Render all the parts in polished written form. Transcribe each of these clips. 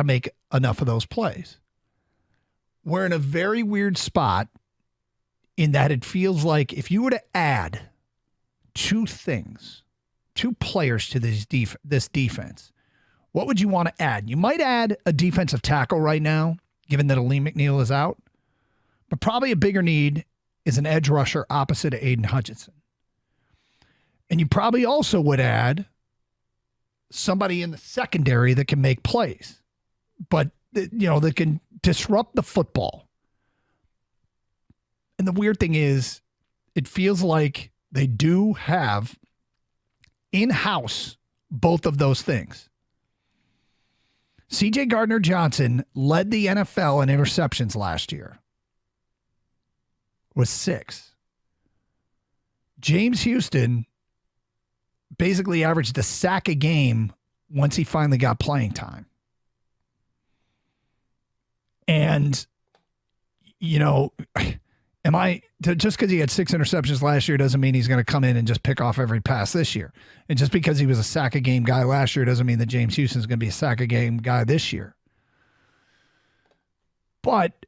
to make enough of those plays. We're in a very weird spot in that it feels like if you were to add two players to this defense, what would you want to add? You might add a defensive tackle right now, given that Aleem McNeil is out, but probably a bigger need is an edge rusher opposite of Aiden Hutchinson. And you probably also would add somebody in the secondary that can make plays, but that can disrupt the football. And the weird thing is, it feels like they do have in-house both of those things. CJ Gardner-Johnson led the NFL in interceptions last year with 6. James Houston basically averaged a sack a game once he finally got playing time. And, just because he had 6 interceptions last year doesn't mean he's going to come in and just pick off every pass this year. And just because he was a sack a game guy last year doesn't mean that James Houston's going to be a sack a game guy this year. But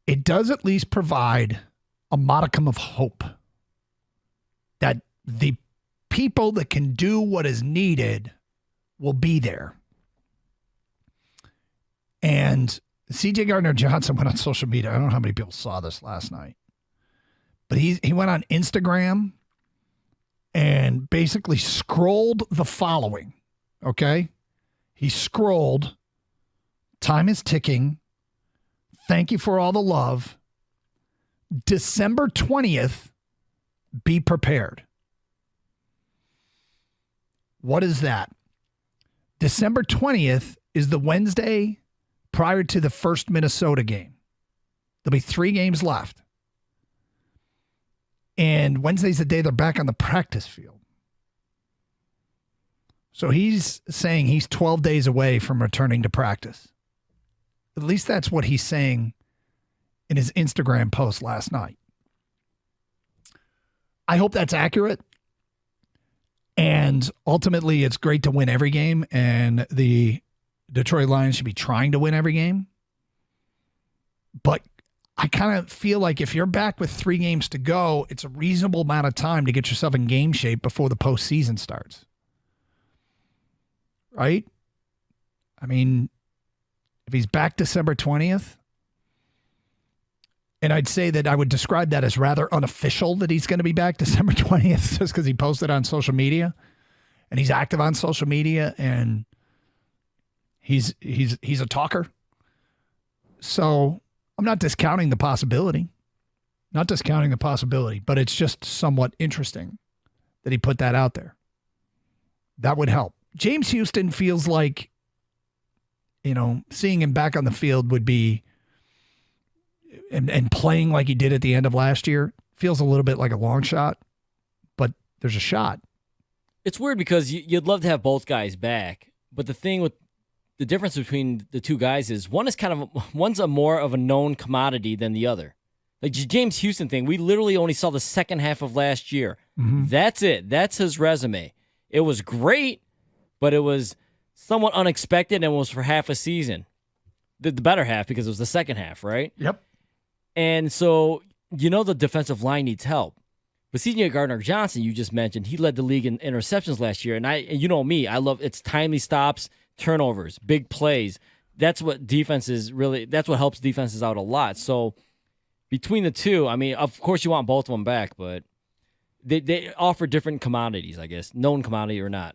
it does at least provide a modicum of hope that the people that can do what is needed will be there. And CJ Gardner-Johnson went on social media. I don't know how many people saw this last night, but he went on Instagram and basically scrolled the following. Okay. He scrolled, "Time is ticking. Thank you for all the love. December 20th, be prepared." What is that? December 20th is the Wednesday prior to the first Minnesota game. There'll be 3 games left. And Wednesday's the day they're back on the practice field. So he's saying he's 12 days away from returning to practice. At least that's what he's saying in his Instagram post last night. I hope that's accurate. And ultimately, it's great to win every game, and the Detroit Lions should be trying to win every game. But I kind of feel like if you're back with 3 games to go, it's a reasonable amount of time to get yourself in game shape before the postseason starts. Right? I mean, if he's back December 20th, and I'd say that I would describe that as rather unofficial that he's going to be back December 20th just because he posted on social media, and he's active on social media, and he's a talker. So I'm not discounting the possibility. But it's just somewhat interesting that he put that out there. That would help. James Houston feels like, seeing him back on the field would be, and playing like he did at the end of last year, feels a little bit like a long shot, but there's a shot. It's weird because you'd love to have both guys back, but the difference between the two guys is one's a more of a known commodity than the other. Like the James Houston thing, we literally only saw the second half of last year. Mm-hmm. That's it. That's his resume. It was great, but it was somewhat unexpected and was for half a season. The better half because it was the second half, right? Yep. And so, the defensive line needs help. But CJ Gardner-Johnson, you just mentioned, he led the league in interceptions last year. And I love it's timely stops, turnovers, big plays. That's what that's what helps defenses out a lot. So between the two, I mean, of course you want both of them back, but they offer different commodities, I guess, known commodity or not.